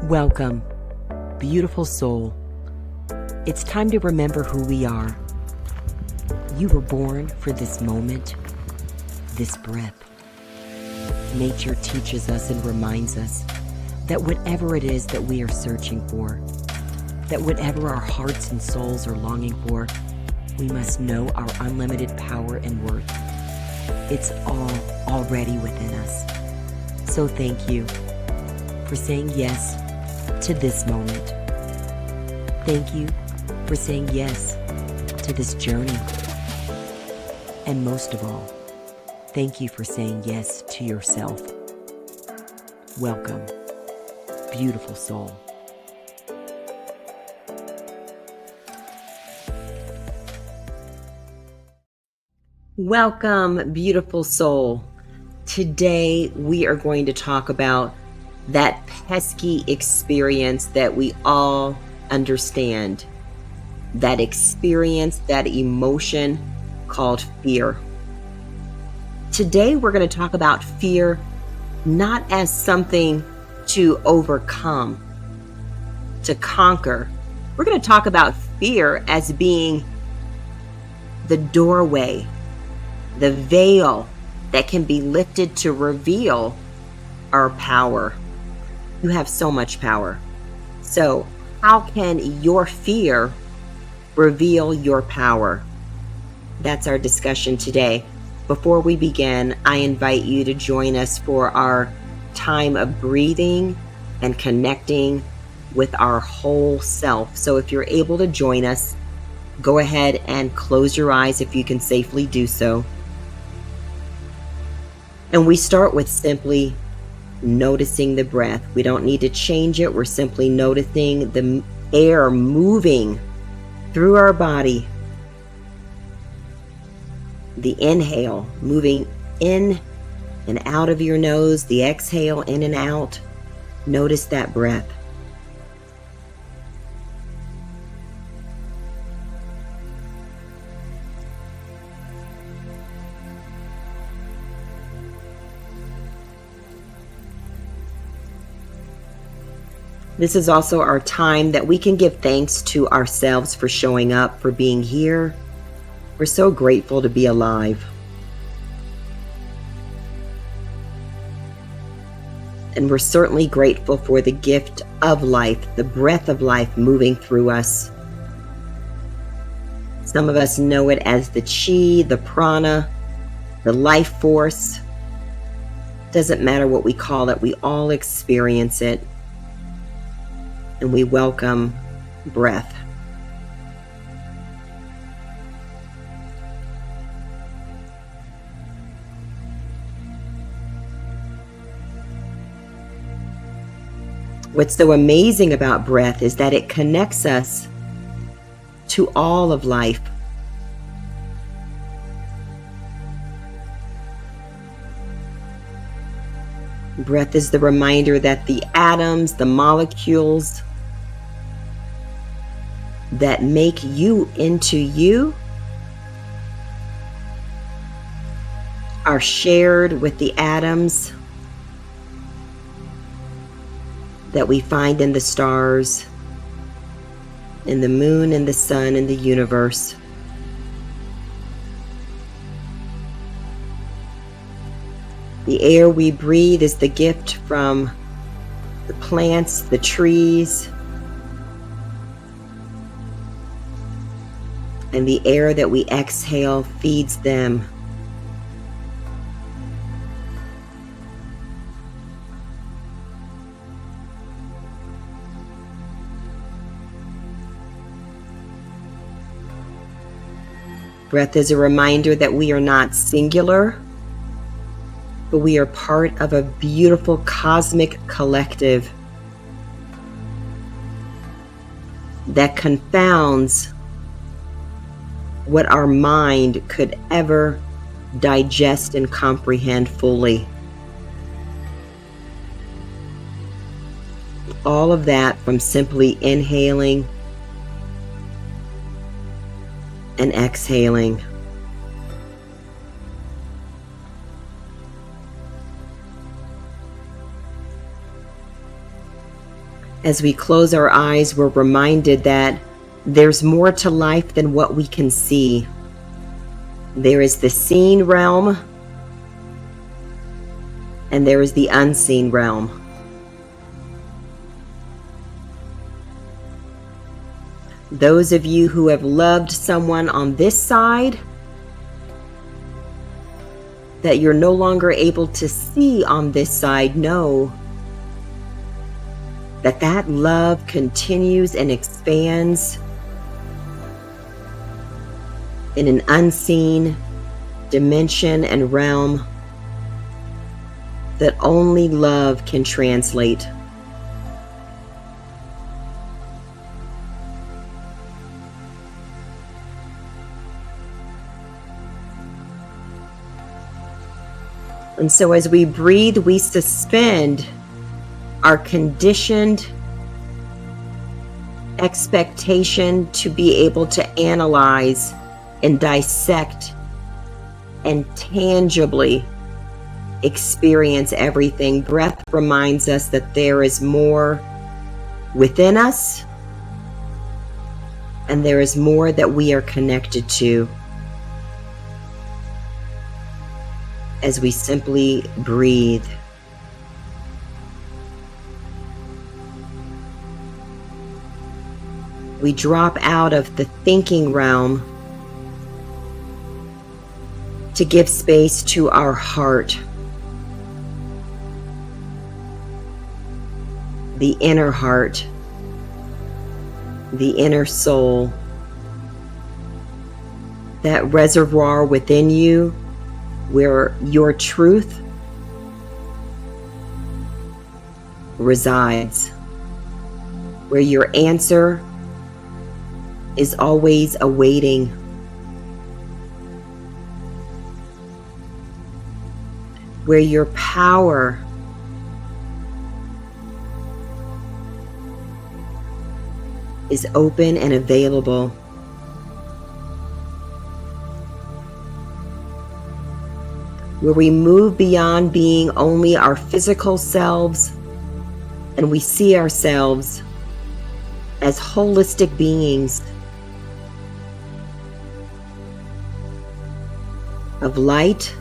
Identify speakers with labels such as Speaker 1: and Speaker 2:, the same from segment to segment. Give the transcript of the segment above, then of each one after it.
Speaker 1: Welcome, beautiful soul. It's time to remember who we are. You were born for this moment, this breath. Nature teaches us and reminds us that whatever it is that we are searching for, that whatever our hearts and souls are longing for, we must know our unlimited power and worth. It's all already within us. So thank you for saying yes to this moment. Thank you for saying yes to this journey. And most of all, thank you for saying yes to yourself. Welcome, beautiful soul. Welcome, beautiful soul. Today we are going to talk about that pesky experience that we all understand. That experience, that emotion called fear. Today we're going to talk about fear not as something to overcome, to conquer. We're going to talk about fear as being the doorway, the veil that can be lifted to reveal our power. You have so much power. So how can your fear reveal your power? That's our discussion today. Before we begin, I invite you to join us for our time of breathing and connecting with our whole self. So if you're able to join us, go ahead and close your eyes if you can safely do so. And we start with simply noticing the breath. We don't need to change it. We're simply noticing the air moving through our body. The inhale moving in and out of your nose, the exhale in and out. Notice that breath. This is also our time that we can give thanks to ourselves for showing up, for being here. We're so grateful to be alive. And we're certainly grateful for the gift of life, the breath of life moving through us. Some of us know it as the chi, the prana, the life force. Doesn't matter what we call it, we all experience it. And we welcome breath. What's so amazing about breath is that it connects us to all of life. Breath is the reminder that the atoms, the molecules that make you into you are shared with the atoms that we find in the stars, in the moon, and the sun, and the universe. The air we breathe is the gift from the plants, the trees, and the air that we exhale feeds them. Breath is a reminder that we are not singular, but we are part of a beautiful cosmic collective that confounds what our mind could ever digest and comprehend fully. All of that from simply inhaling and exhaling. As we close our eyes, we're reminded that there's more to life than what we can see. There is the seen realm, and there is the unseen realm. Those of you who have loved someone on this side that you're no longer able to see on this side, know that that love continues and expands in an unseen dimension and realm that only love can translate. And so as we breathe, we suspend our conditioned expectation to be able to analyze and dissect and tangibly experience everything. Breath reminds us that there is more within us, and there is more that we are connected to as we simply breathe. We drop out of the thinking realm to give space to our heart, the inner heart, the inner soul, that reservoir within you where your truth resides, where your answer is always awaiting. Where your power is open and available. Where we move beyond being only our physical selves and we see ourselves as holistic beings of light,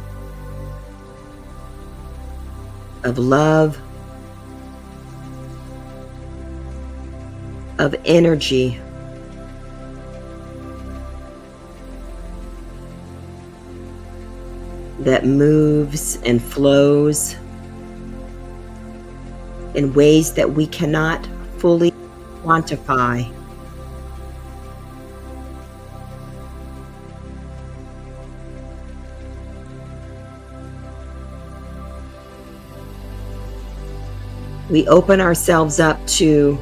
Speaker 1: of love, of energy. That moves and flows in ways that we cannot fully quantify. We open ourselves up to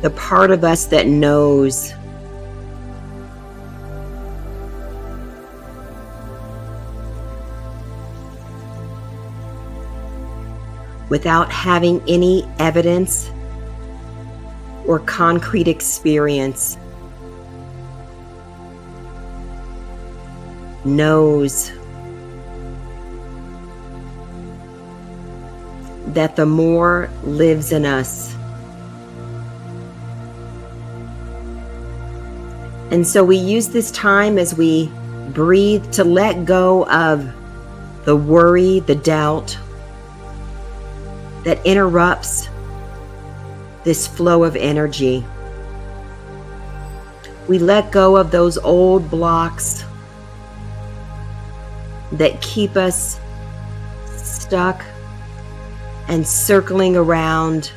Speaker 1: the part of us that knows. Without having any evidence or concrete experience, knows that the more lives in us. And so we use this time as we breathe to let go of the worry, the doubt that interrupts this flow of energy. We let go of those old blocks that keep us stuck and circling around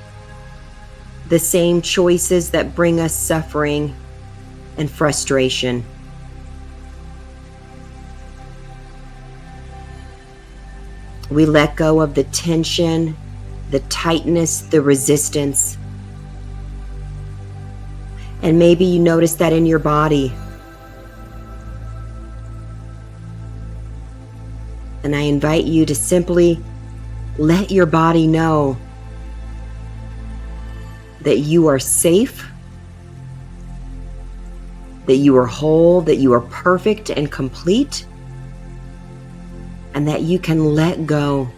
Speaker 1: the same choices that bring us suffering and frustration. We let go of the tension, the tightness, the resistance. And maybe you notice that in your body. And I invite you to simply let your body know that you are safe, that you are whole, that you are perfect and complete, and that you can let go.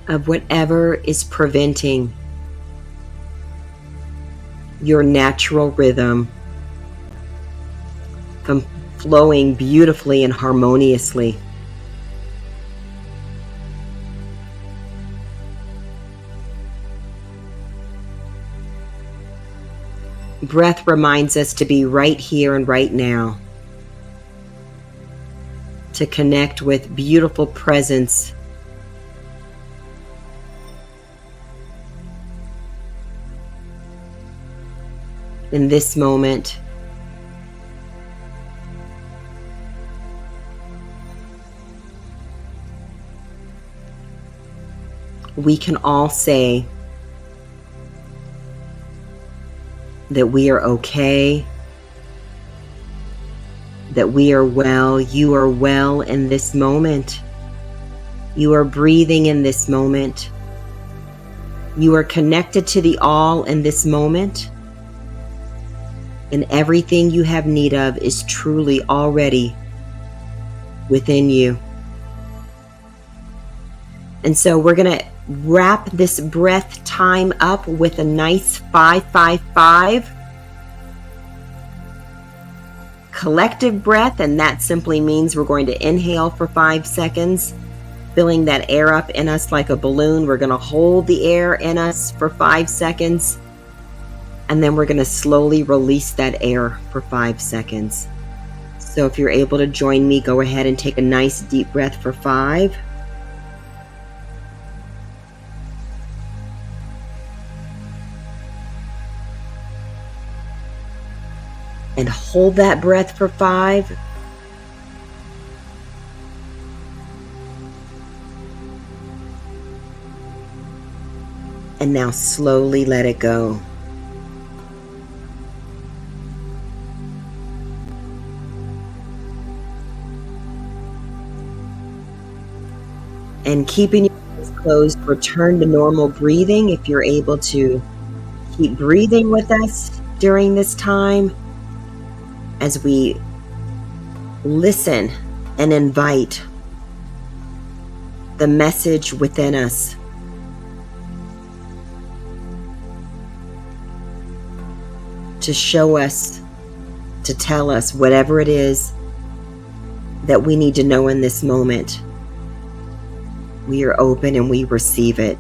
Speaker 1: of whatever is preventing your natural rhythm from flowing beautifully and harmoniously. Breath reminds us to be right here and right now, to connect with beautiful presence in this moment. We can all say that we are okay, that we are well. You are well in this moment. You are breathing in this moment. You are connected to the all in this moment. And everything you have need of is truly already within you. And so we're going to wrap this breath time up with a nice 5-5-5 collective breath. And that simply means we're going to inhale for 5 seconds, filling that air up in us like a balloon. We're going to hold the air in us for 5 seconds. And then we're going to slowly release that air for 5 seconds. So if you're able to join me, go ahead and take a nice deep breath for 5. And hold that breath for 5. And now slowly let it go. And keeping your eyes closed, return to normal breathing if you're able to keep breathing with us during this time as we listen and invite the message within us to show us, to tell us whatever it is that we need to know in this moment. We are open and we receive it.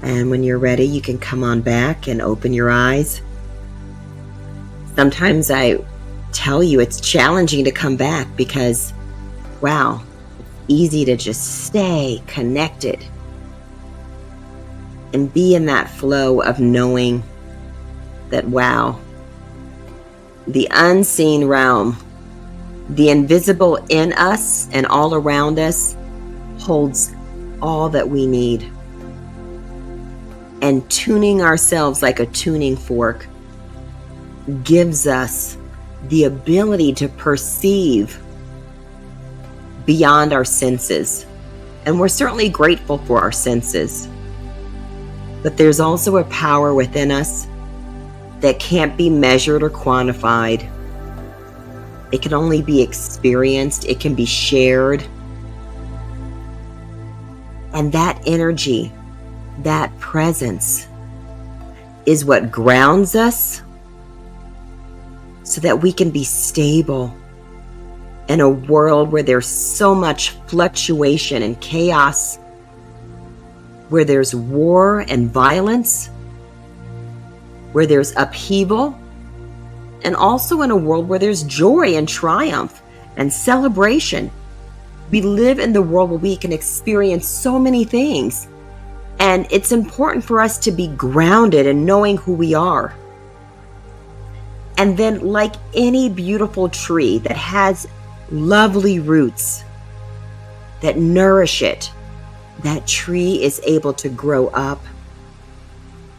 Speaker 1: And when you're ready, you can come on back and open your eyes. Sometimes I tell you it's challenging to come back because, wow, it's easy to just stay connected and be in that flow of knowing that, wow, the unseen realm, the invisible in us and all around us holds all that we need. And tuning ourselves like a tuning fork gives us the ability to perceive beyond our senses. And we're certainly grateful for our senses. But there's also a power within us that can't be measured or quantified. It can only be experienced. It can be shared. And that energy, that presence, is what grounds us so that we can be stable in a world where there's so much fluctuation and chaos, where there's war and violence, where there's upheaval, and also in a world where there's joy and triumph and celebration. We live in the world where we can experience so many things. And it's important for us to be grounded in knowing who we are. And then, like any beautiful tree that has lovely roots that nourish it, that tree is able to grow up.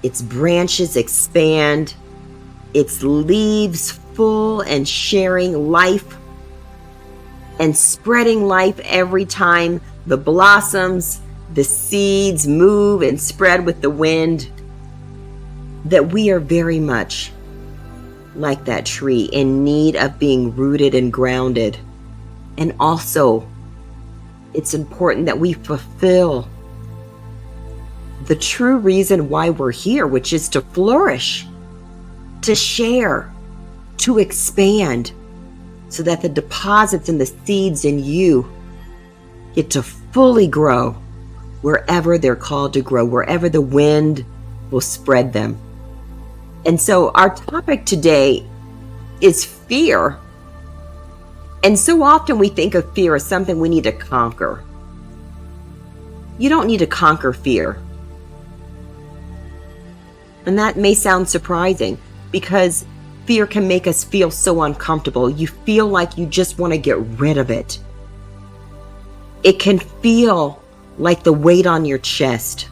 Speaker 1: Its branches expand, its leaves full and sharing life and spreading life every time the blossoms, the seeds move and spread with the wind. that we are very much like that tree, in need of being rooted and grounded. And also, it's important that we fulfill the true reason why we're here, which is to flourish, to share, to expand, so that the deposits and the seeds in you get to fully grow wherever they're called to grow, wherever the wind will spread them. And so our topic today is fear. And so often we think of fear as something we need to conquer. You don't need to conquer fear. And that may sound surprising, because fear can make us feel so uncomfortable. You feel like you just want to get rid of it. It can feel like the weight on your chest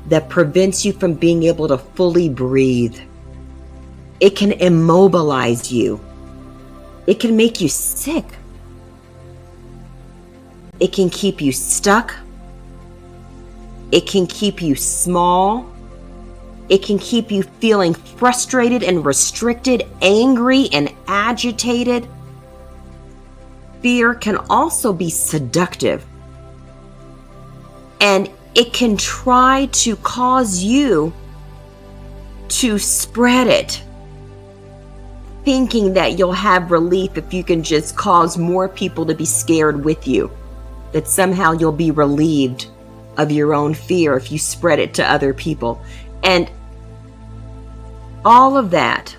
Speaker 1: that prevents you from being able to fully breathe. It can immobilize you. It can make you sick. It can keep you stuck. It can keep you small. It can keep you feeling frustrated and restricted, angry and agitated. Fear can also be seductive, and it can try to cause you to spread it, thinking that you'll have relief if you can just cause more people to be scared with you, that somehow you'll be relieved of your own fear if you spread it to other people. And all of that,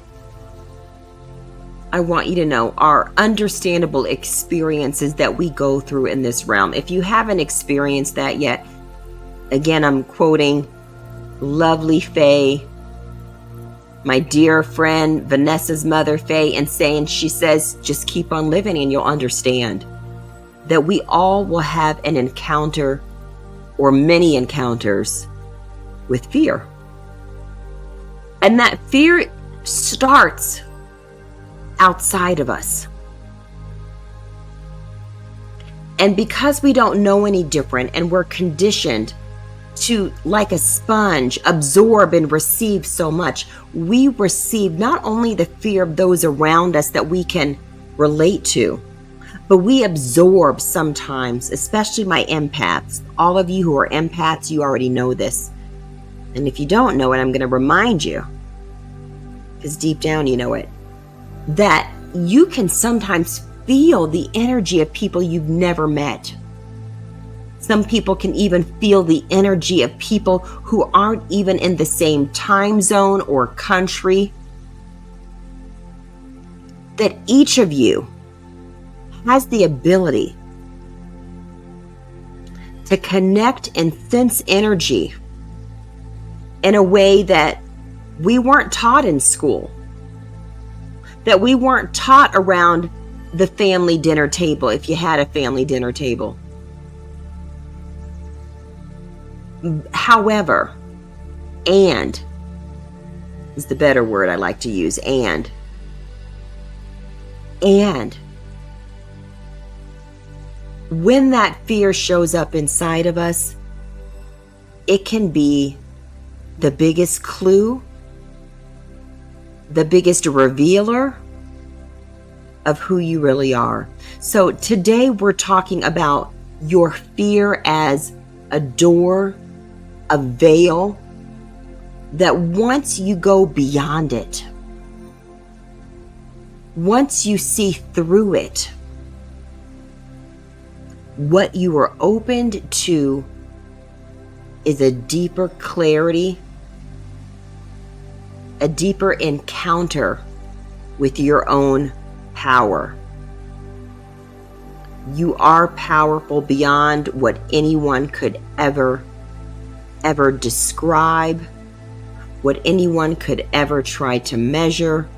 Speaker 1: I want you to know, are understandable experiences that we go through in this realm. If you haven't experienced that yet, again, I'm quoting lovely Faye, my dear friend Vanessa's mother, Faye, and she says, just keep on living and you'll understand that we all will have an encounter or many encounters with fear. And that fear starts outside of us. And because we don't know any different, and we're conditioned to, like a sponge, absorb and receive so much, we receive not only the fear of those around us that we can relate to, but we absorb sometimes, especially my empaths. All of you who are empaths, you already know this. And if you don't know it, I'm going to remind you, because deep down you know it, that you can sometimes feel the energy of people you've never met. Some people can even feel the energy of people who aren't even in the same time zone or country. That each of you has the ability to connect and sense energy in a way that we weren't taught in school, that we weren't taught around the family dinner table, if you had a family dinner table. However, and is the better word I like to use, and when that fear shows up inside of us, it can be the biggest clue, the biggest revealer of who you really are. So today we're talking about your fear as a door, a veil, that once you go beyond it, once you see through it, what you are opened to is a deeper clarity, a deeper encounter with your own power. You are powerful beyond what anyone could ever describe, what anyone could ever try to measure.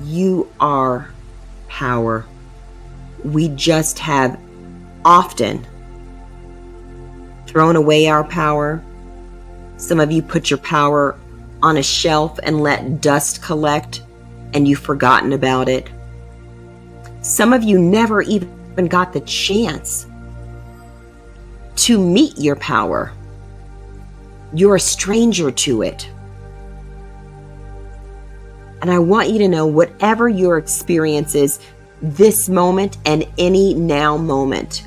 Speaker 1: You are power. We just have often thrown away our power. Some of you put your power on a shelf and let dust collect, and you've forgotten about it. Some of you never even got the chance to meet your power. You're a stranger to it. And I want you to know, whatever your experience is, this moment and any now moment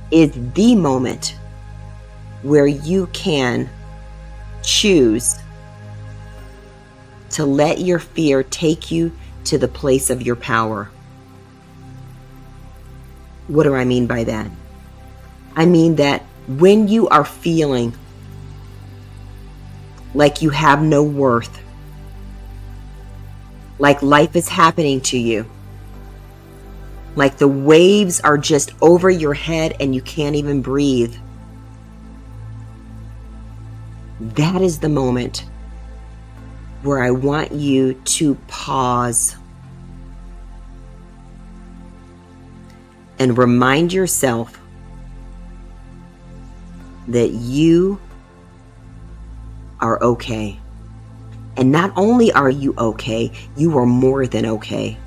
Speaker 1: is the moment where you can choose to let your fear take you to the place of your power. What do I mean by that? I mean that when you are feeling like you have no worth, like life is happening to you, like the waves are just over your head and you can't even breathe, that is the moment where I want you to pause and remind yourself that you are okay. And not only are you okay, you are more than okay.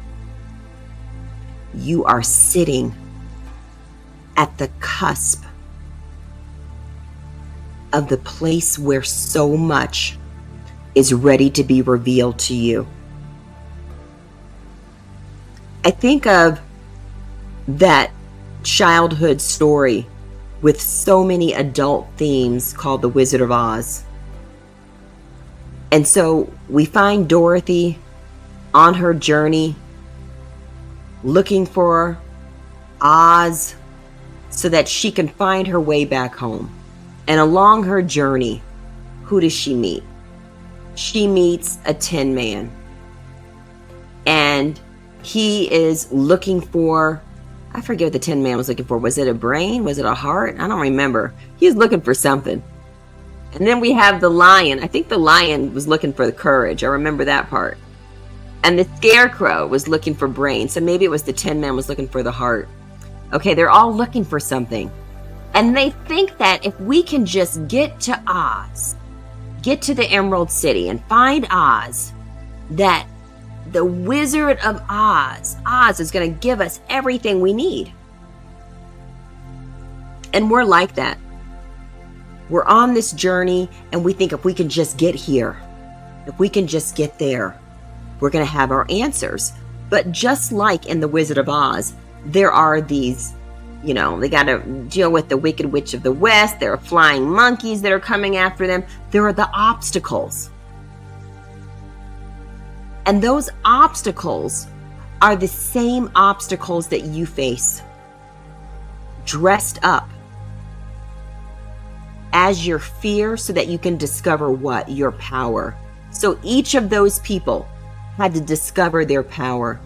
Speaker 1: You are sitting at the cusp of the place where so much is ready to be revealed to you. I think of that childhood story with so many adult themes called The Wizard of Oz. And so we find Dorothy on her journey looking for Oz so that she can find her way back home. And along her journey, who does she meet? She meets a Tin Man. And he is looking for, I forget what the Tin Man was looking for. Was it a brain? Was it a heart? I don't remember. He was looking for something. And then we have the lion. I think the lion was looking for the courage. I remember that part. And the scarecrow was looking for brains. So maybe it was the Tin Man was looking for the heart. Okay, they're all looking for something. And they think that if we can just get to Oz, get to the Emerald City and find Oz, that the Wizard of Oz is going to give us everything we need. And we're like that. We're on this journey and we think if we can just get here, if we can just get there, we're going to have our answers. But just like in The Wizard of Oz, there are these, they got to deal with the Wicked Witch of the West. There are flying monkeys that are coming after them. There are the obstacles. And those obstacles are the same obstacles that you face, dressed up as your fear so that you can discover what? Your power. So each of those people had to discover their power.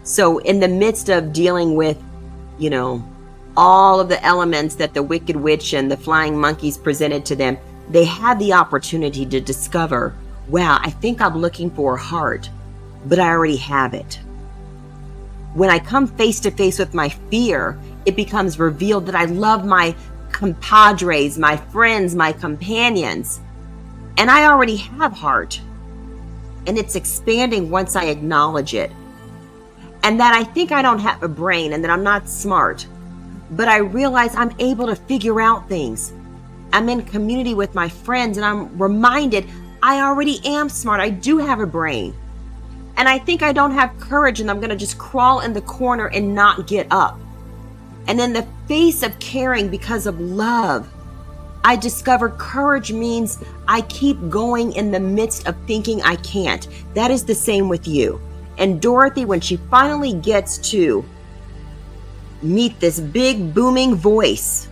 Speaker 1: So in the midst of dealing with, all of the elements that the Wicked Witch and the flying monkeys presented to them, they had the opportunity to discover, wow, I think I'm looking for a heart, but I already have it. When I come face to face with my fear, it becomes revealed that I love my compadres, my friends, my companions, and I already have heart. And it's expanding once I acknowledge it. And that I think I don't have a brain and that I'm not smart, but I realize I'm able to figure out things. I'm in community with my friends and I'm reminded I already am smart. I do have a brain. And I think I don't have courage and I'm going to just crawl in the corner and not get up. And in the face of caring because of love, I discover courage means I keep going in the midst of thinking I can't. That is the same with you. And Dorothy, when she finally gets to meet this big booming voice,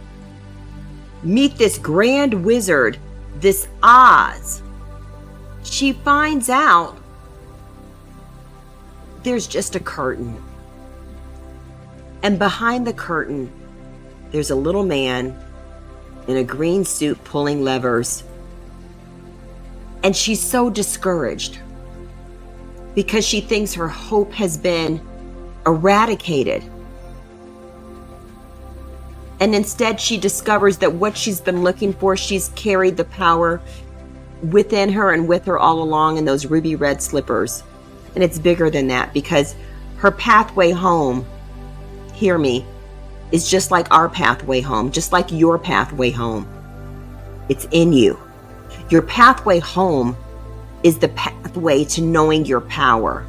Speaker 1: meet this grand wizard, this Oz, she finds out there's just a curtain. And behind the curtain, there's a little man in a green suit pulling levers. And she's so discouraged because she thinks her hope has been eradicated. And instead she discovers that what she's been looking for, she's carried the power within her and with her all along in those ruby red slippers. And it's bigger than that because her pathway home, hear me, is just like our pathway home, just like your pathway home. It's in you. Your pathway home is the pathway to knowing your power.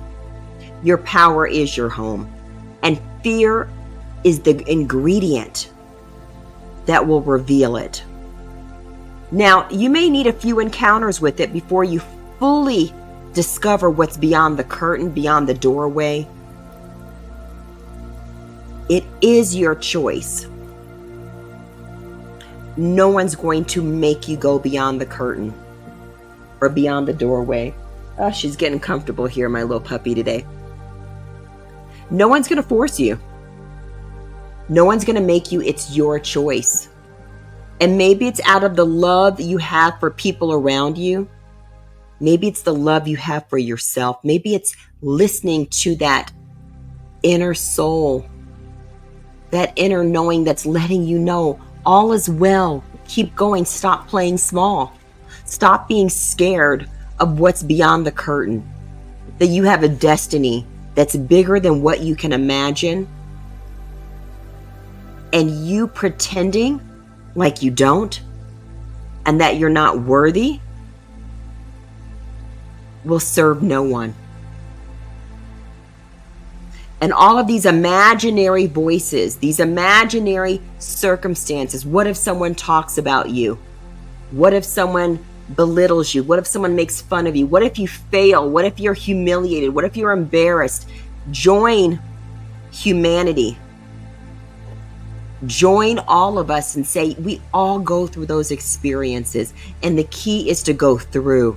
Speaker 1: Your power is your home. And fear is the ingredient that will reveal it. Now, you may need a few encounters with it before you fully discover what's beyond the curtain, beyond the doorway. It is your choice. No one's going to make you go beyond the curtain or beyond the doorway. Oh, she's getting comfortable here, my little puppy today. No one's going to force you. No one's going to make you. It's your choice. And maybe it's out of the love you have for people around you. Maybe it's the love you have for yourself. Maybe it's listening to that inner soul, that inner knowing that's letting you know all is well. Keep going. Stop playing small. Stop being scared of what's beyond the curtain. That you have a destiny that's bigger than what you can imagine. And you pretending like you don't and that you're not worthy will serve no one. And all of these imaginary voices, these imaginary circumstances, what if someone talks about you? What if someone belittles you? What if someone makes fun of you? What if you fail? What if you're humiliated? What if you're embarrassed? Join humanity. Join all of us and say, we all go through those experiences. And the key is to go through.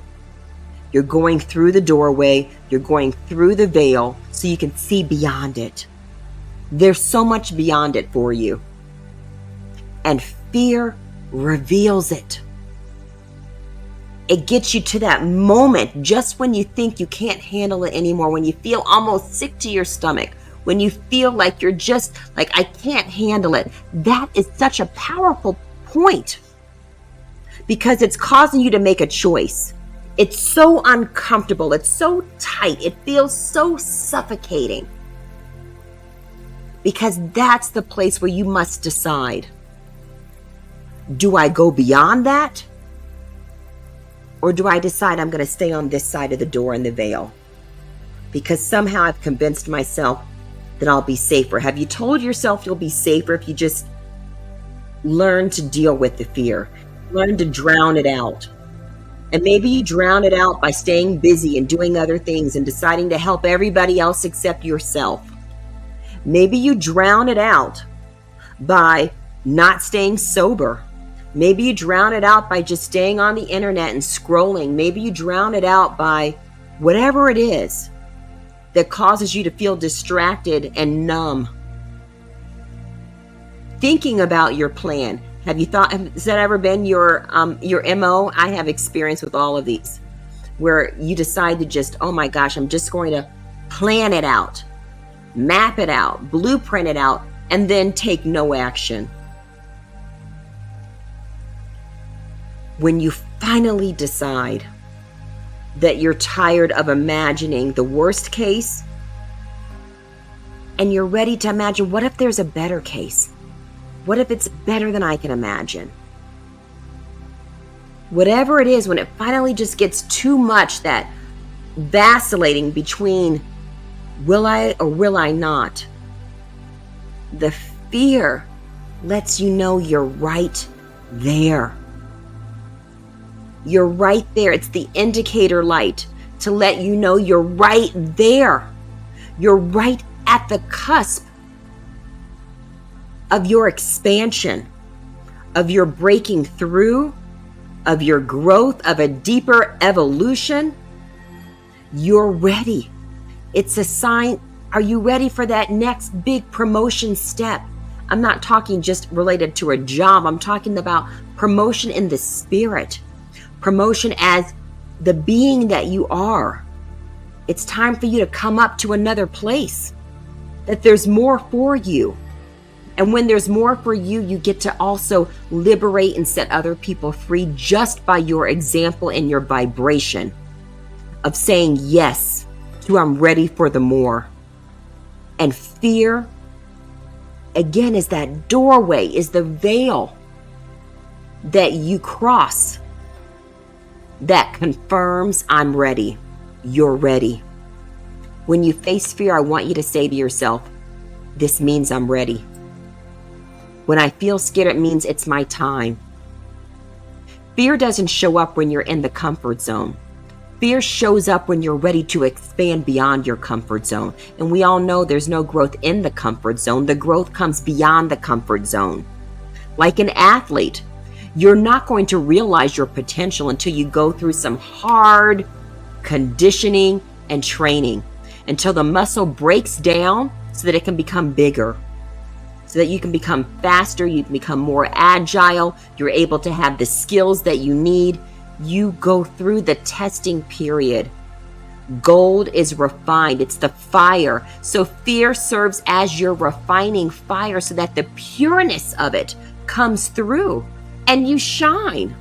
Speaker 1: You're going through the doorway. You're going through the veil so you can see beyond it. There's so much beyond it for you. And fear reveals it. It gets you to that moment just when you think you can't handle it anymore, when you feel almost sick to your stomach, when you feel like you're just like, I can't handle it. That is such a powerful point because it's causing you to make a choice. It's so uncomfortable. It's so tight. It feels so suffocating because that's the place where you must decide. Do I go beyond that? Or do I decide I'm going to stay on this side of the door in the veil? Because somehow I've convinced myself that I'll be safer. Have you told yourself you'll be safer if you just learn to deal with the fear? Learn to drown it out. And maybe you drown it out by staying busy and doing other things and deciding to help everybody else except yourself. Maybe you drown it out by not staying sober. Maybe you drown it out by just staying on the internet and scrolling. Maybe you drown it out by whatever it is that causes you to feel distracted and numb. Thinking about your plan. Have you thought, has that ever been your MO? I have experience with all of these where you decide to just, oh my gosh, I'm just going to plan it out, map it out, blueprint it out, and then take no action. When you finally decide that you're tired of imagining the worst case and you're ready to imagine, what if there's a better case? What if it's better than I can imagine? Whatever it is, when it finally just gets too much, that vacillating between will I or will I not, the fear lets you know you're right there. You're right there. It's the indicator light to let you know you're right there. You're right at the cusp of your expansion, of your breaking through, of your growth, of a deeper evolution. You're ready. It's a sign. Are you ready for that next big promotion step? I'm not talking just related to a job. I'm talking about promotion in the spirit. Promotion as the being that you are. It's time for you to come up to another place, that there's more for you. And when there's more for you, you get to also liberate and set other people free just by your example and your vibration of saying yes to I'm ready for the more. And fear, again, is that doorway, is the veil that you cross that confirms I'm ready. You're ready. When you face fear, I want you to say to yourself, this means I'm ready. When I feel scared, it means it's my time. Fear doesn't show up when you're in the comfort zone. Fear shows up when you're ready to expand beyond your comfort zone. And we all know there's no growth in the comfort zone. The growth comes beyond the comfort zone. Like an athlete, you're not going to realize your potential until you go through some hard conditioning and training, until the muscle breaks down so that it can become bigger, so that you can become faster, you can become more agile, you're able to have the skills that you need. You go through the testing period. Gold is refined. It's the fire. So fear serves as your refining fire so that the pureness of it comes through and you shine.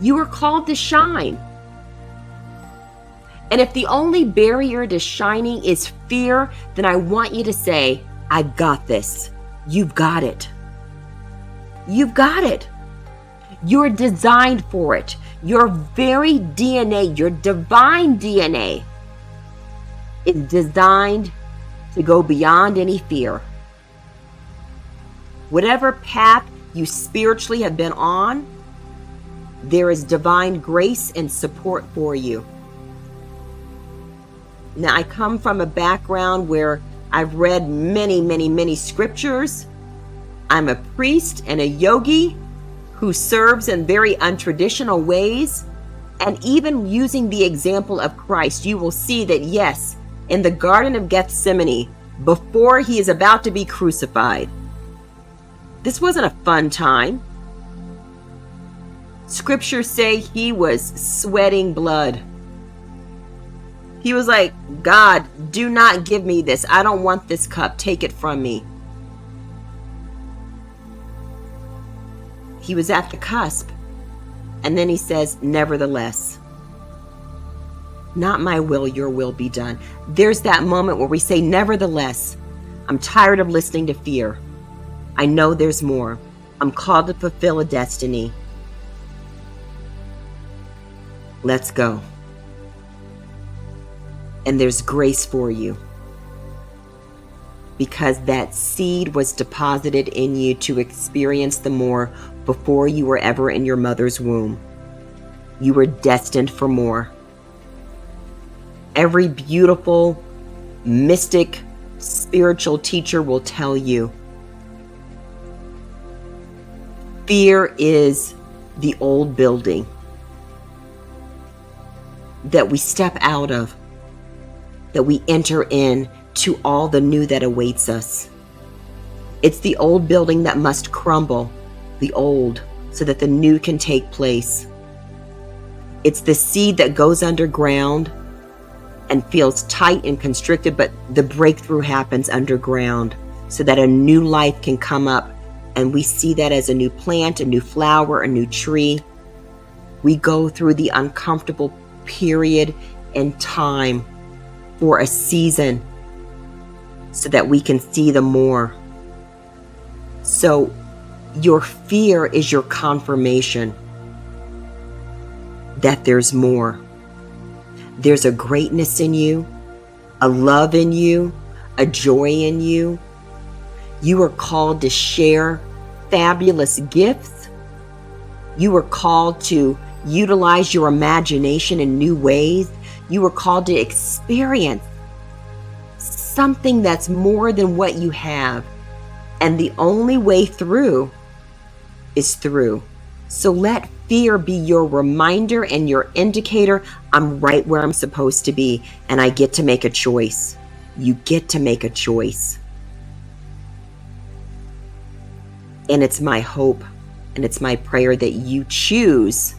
Speaker 1: You are called to shine. And if the only barrier to shining is fear, then I want you to say, I got this. You've got it. You've got it. You're designed for it. Your very DNA, your divine DNA, is designed to go beyond any fear. Whatever path you spiritually have been on, there is divine grace and support for you. Now, I come from a background where I've read many scriptures. I'm a priest and a yogi who serves in very untraditional ways. And even using the example of Christ, you will see that yes, in the Garden of Gethsemane, before he is about to be crucified, this wasn't a fun time. Scriptures say he was sweating blood. He was like, God, do not give me this. I don't want this cup. Take it from me. He was at the cusp. And then he says, nevertheless, not my will, your will be done. There's that moment where we say, nevertheless, I'm tired of listening to fear. I know there's more. I'm called to fulfill a destiny. Let's go. And there's grace for you, because that seed was deposited in you to experience the more before you were ever in your mother's womb. You were destined for more. Every beautiful, mystic, spiritual teacher will tell you, fear is the old building that we step out of, that we enter in to all the new that awaits us. It's the old building that must crumble, the old, so that the new can take place. It's the seed that goes underground and feels tight and constricted, but the breakthrough happens underground so that a new life can come up. And we see that as a new plant, a new flower, a new tree. We go through the uncomfortable period in time for a season so that we can see the more. So your fear is your confirmation that there's more. There's a greatness in you, a love in you, a joy in you. You are called to share fabulous gifts. You are called to utilize your imagination in new ways. You are called to experience something that's more than what you have. And the only way through is through. So let fear be your reminder and your indicator. I'm right where I'm supposed to be, and I get to make a choice. You get to make a choice. And it's my hope and it's my prayer that you choose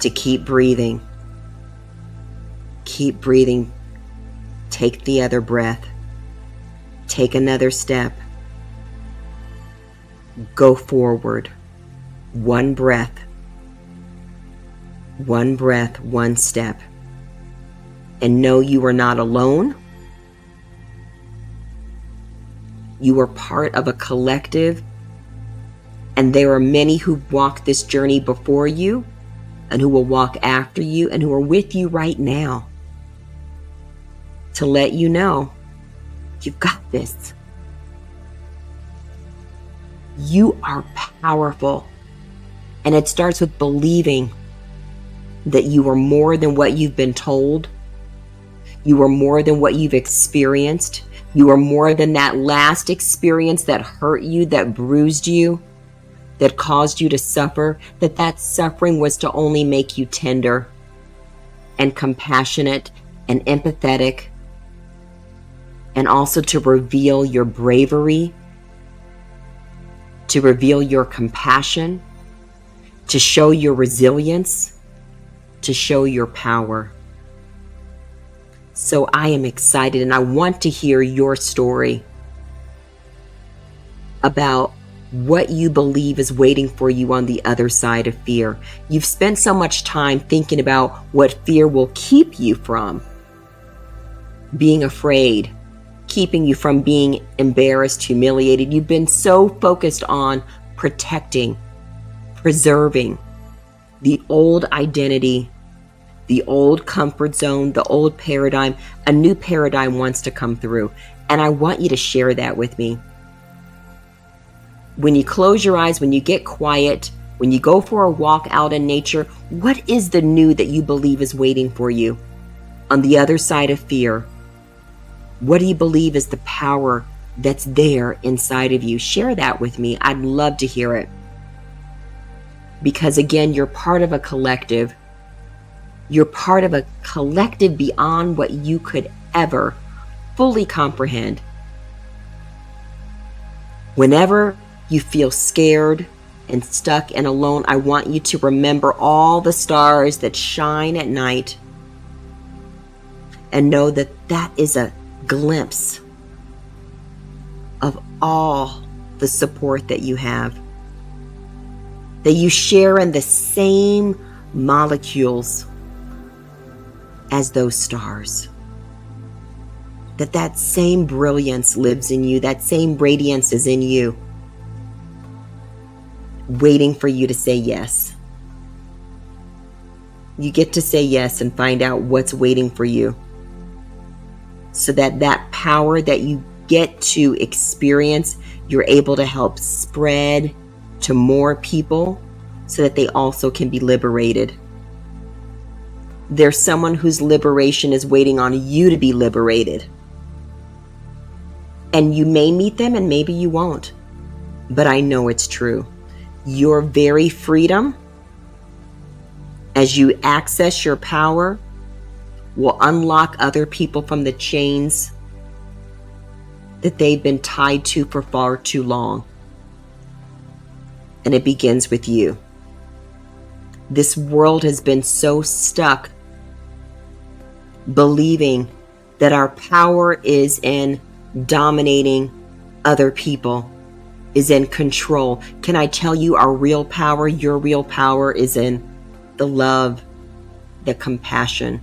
Speaker 1: to keep breathing. Keep breathing. Take the other breath. Take another step. Go forward. One breath. One breath, one step. And know you are not alone. You are part of a collective. And there are many who walked this journey before you, and who will walk after you, and who are with you right now. to let you know you've got this. You are powerful. And it starts with believing that you are more than what you've been told. You are more than what you've experienced. You are more than that last experience that hurt you, that bruised you, that caused you to suffer, that suffering was to only make you tender and compassionate and empathetic, and also to reveal your bravery, to reveal your compassion, to show your resilience, to show your power. So I am excited, and I want to hear your story about what you believe is waiting for you on the other side of fear. You've spent so much time thinking about what fear will keep you from being afraid, keeping you from being embarrassed, humiliated. You've been so focused on protecting, preserving the old identity, the old comfort zone, the old paradigm. A new paradigm wants to come through. And I want you to share that with me. When you close your eyes, when you get quiet, when you go for a walk out in nature, what is the new that you believe is waiting for you on the other side of fear? What do you believe is the power that's there inside of you? Share that with me. I'd love to hear it. Because again, you're part of a collective. You're part of a collective beyond what you could ever fully comprehend. Whenever you feel scared and stuck and alone, I want you to remember all the stars that shine at night and know that that is a glimpse of all the support that you have, that you share in the same molecules as those stars, that same brilliance lives in you, that same radiance is in you, waiting for you to say yes. You get to say yes and find out what's waiting for you, so that power that you get to experience, you're able to help spread to more people so that they also can be liberated. There's someone whose liberation is waiting on you to be liberated. And you may meet them and maybe you won't, but I know it's true. Your very freedom, as you access your power, will unlock other people from the chains that they've been tied to for far too long. And it begins with you. This world has been so stuck believing that our power is in dominating other people, is in control. Can I tell you our real power, your real power is in the love, the compassion,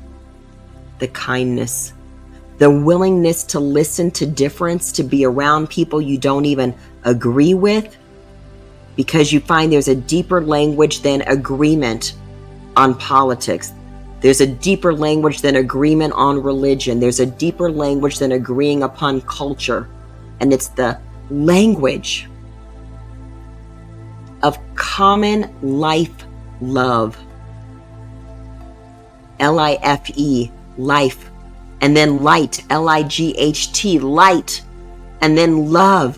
Speaker 1: the kindness, the willingness to listen to difference, to be around people you don't even agree with, because you find there's a deeper language than agreement on politics. There's a deeper language than agreement on religion. There's a deeper language than agreeing upon culture. And it's the language of common life love. L-I-F-E, life. And then light, L-I-G-H-T, light. And then love.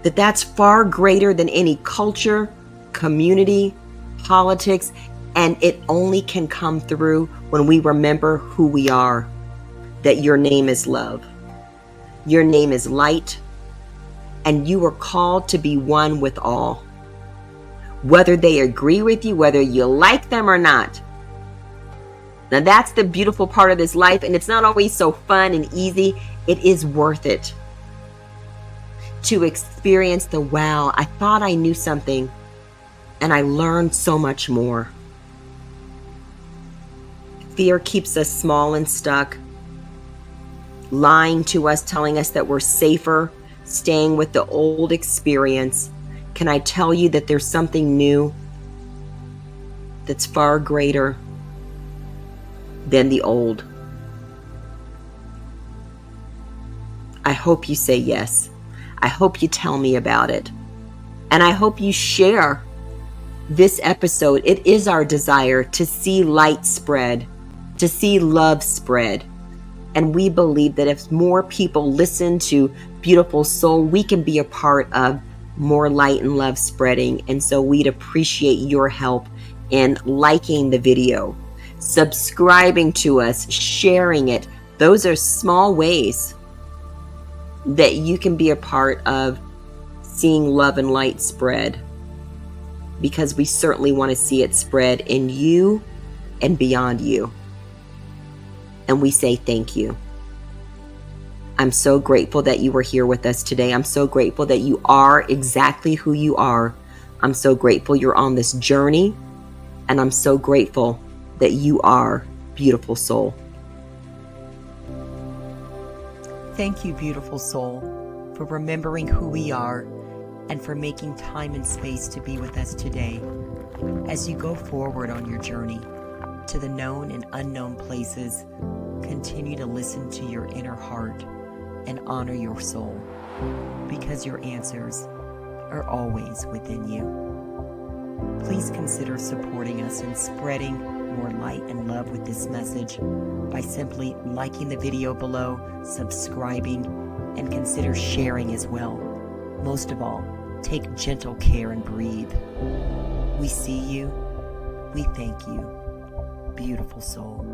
Speaker 1: That's far greater than any culture, community, politics, and it only can come through when we remember who we are, that your name is love, your name is light, and you are called to be one with all, whether they agree with you, whether you like them or not. Now that's the beautiful part of this life, and it's not always so fun and easy. It is worth it to experience the wow, I thought I knew something and I learned so much more. Fear keeps us small and stuck, lying to us, telling us that we're safer, staying with the old experience. Can I tell you that there's something new that's far greater than the old? I hope you say yes. I hope you tell me about it. And I hope you share this episode. It is our desire to see light spread, to see love spread. And we believe that if more people listen to Beautiful Soul, we can be a part of more light and love spreading. And so we'd appreciate your help in liking the video, subscribing to us, sharing it. Those are small ways that you can be a part of seeing love and light spread, because we certainly want to see it spread in you and beyond you. And we say thank you. I'm so grateful that you were here with us today. I'm so grateful that you are exactly who you are. I'm so grateful you're on this journey. And I'm so grateful that you are Beautiful Soul.
Speaker 2: Thank you, Beautiful Soul, for remembering who we are and for making time and space to be with us today. As you go forward on your journey to the known and unknown places, continue to listen to your inner heart and honor your soul, because your answers are always within you. Please consider supporting us in spreading more light and love with this message by simply liking the video below, subscribing, and consider sharing as well. Most of all, take gentle care and breathe. We see you. We thank you. Beautiful Soul.